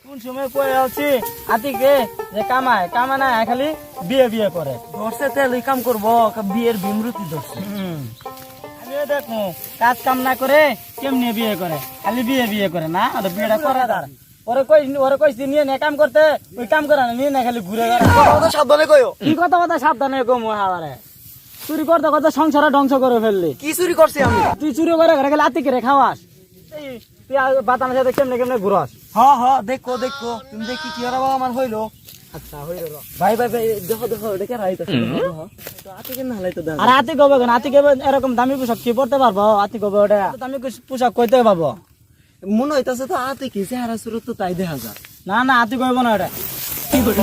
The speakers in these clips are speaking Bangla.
কোন সময় কয়ে আছি আতিকে যে কামায় না খালি বিয়ে করে ধরছে তেল কাম করবো বিয়ের বিমৃতি ধরছে। আমিও দেখো কাজ কাম না করে কেমনি বিয়ে করে, খালি বিয়ে করে না, আর বিয়েটা করে তার ওরে কইছি নিয়ে নে কাম করতে, ওই কাম করে না, নিয়ে না খালি ঘুরে কথা সাবধানে কয়ো। কি কথা সাবধানে কম হাওয়ারে চুরি করতে করতে সংসারে ধ্বংস করে ফেললি। কি চুরি করছি আমি? তুই চুরি করে ঘরে গেলে আতি করে খাওয়াস, তুই বাতানের সাথে কেমনে ঘুরাস। দেখো তুমি দেখি কি বাবা আমার হইলো। আচ্ছা হইল ভাই দেখো এটা কে রাইতো আতি কেন হালাইতো দাদা। আর আতি কবে কেন, আতি কবে এরকম দামি পোশাক কি পড়তে পারবো? আতি কবে ওটা দামি পোশাক কইতে পাবো? মনে হইতাছে তো আতি কি চেহারা সুরত তো তাই দেখা যায়। না আতি কইব না ওটা। কি করি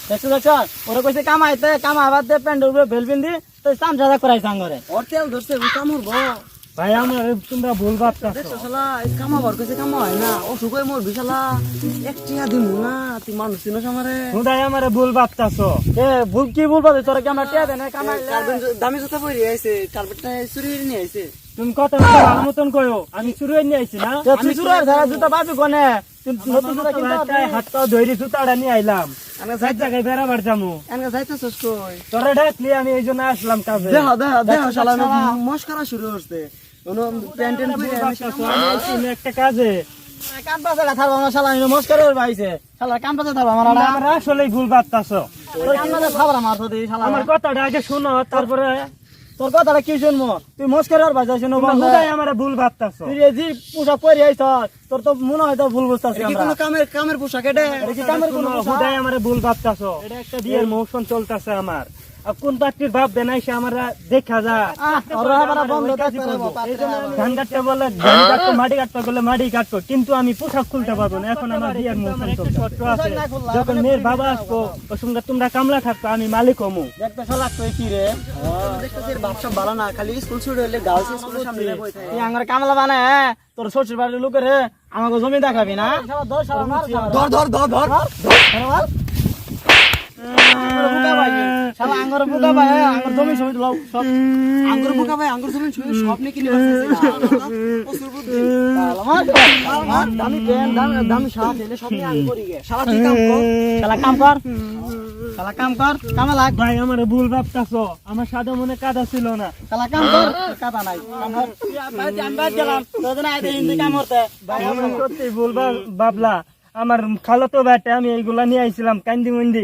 দেখছো ওরা কইছে কামা আবার দে প্যান্ট উপরে বেলবিন দি তো চামচা করাই সাঙ্গরে ওর তেল ধরছে ও কাম হবো। ভাই আমার তোমরা ভুল ভাবছো। দেখছো শালা কামা বর কইছে কামা হয় না, ও সুকই মোর বিশালা এক টিয়া দিমু না, তুই মানুষ চিনস আমারে। হুদাই আমারে ভুল ভাবতাছো। ভুল কি ভুল ভাবছ? তোরা কি আমরা টিয়া দেন কামা দামি জুতা পরে আইছে, কার্পেটটা চুরি নিয়ে আইছে। তুমি কত ভালো মতন কইও, আমি চুরি নিয়ে আইছি না? আমি চুরি ধরা জুতা পাবি কোনে? নতুন জুতা কিনতে হাত পা ধইরি জুতাটা নিয়ে আইলাম, আমি সাইড জায়গায় বেরাবার যামু। এনগা যাইতাছস কই? তোরা ডাকলি আমি এইজন্য আসলাম কাজে। দেখো শালা মস্করা শুরু হচ্ছে। ওনো প্যান্টেন পরে আমি একটা কাজে কাম পাশে থাকবো না, শালা নমস্কার ভাইছে শালা কাম পাশে থাকবো আমরা আসলেই ভুল ভাবতাছো। কাম পাশে থাকবো আমার সাথে শালা। আমার কথাটা আগে শুনো, তারপরে তোর কথাটা কি শুনবো? তুই মস্কারের ভাই যাইছ না, হুদাই আমারে ভুল ভাবতাছো। তুই যে পোশাক পরে আইছ তোর তো মনে হয় তো ভুল বুঝতাছিস। কি কোনো কামের পোশাক এটা? এটা কি কামের কোনো হুদাই আমারে ভুল ভাবতাছো। এটা একটা বিয়ের মৌসুম চলতেছে আমার, আর কোন পাত্রীর ভাব দেনাইছে আমরা দেখা যা ধান কাটতে বলে ধান কাটতো, মাটি কাটতে বলে মাটি কাটতো, কিন্তু আমি পোশাক খুলতে পারবো না। এখন আমার বিয়ের মৌসুম চলতেছে, যখন মেয়ের বাবা আসবো ওর সঙ্গে তোমরা কামলা থাকতো, আমি মালিক হমু। দেখতে শালা তুই কি রে বাপসা ভালো না, খালি স্কুল ছুটি হইলে গার্লস স্কুলের সামনে বই থাকে। তুই আমার কামলা বানা তোর শ্বশুর বাড়ির লোকের আমাকে জমি দেখাবি না? ধর শালা আঙ্গুর বুকা ভাই আঙ্গুর জমি সব আঙ্গুর বুকা ভাই আঙ্গুর জমি সব নিয়ে কিনে পারছিস প্রচুর বুদ্ধি। দামি পেন দামি শার্ট এলে সব নিয়ে আঙ্গুর গে। শালা কি কাম কর, শালা কাম কর কামা লাগ। ভাই আমার ভুল ভাবতাছো, আমার সাদা মনে কাদা ছিল না। শালা কাম কর, কাদা নাই কাম কর। ভাই আমি বাদ গেলাম তোদের আইতে হিন্দি কাম করতে। ভাই আমি সত্যি ভুল ভাবলা, আমার খালাতো ভাইটা আমি এইগুলা নিয়ে আইছিলাম কান্দি মন্দি।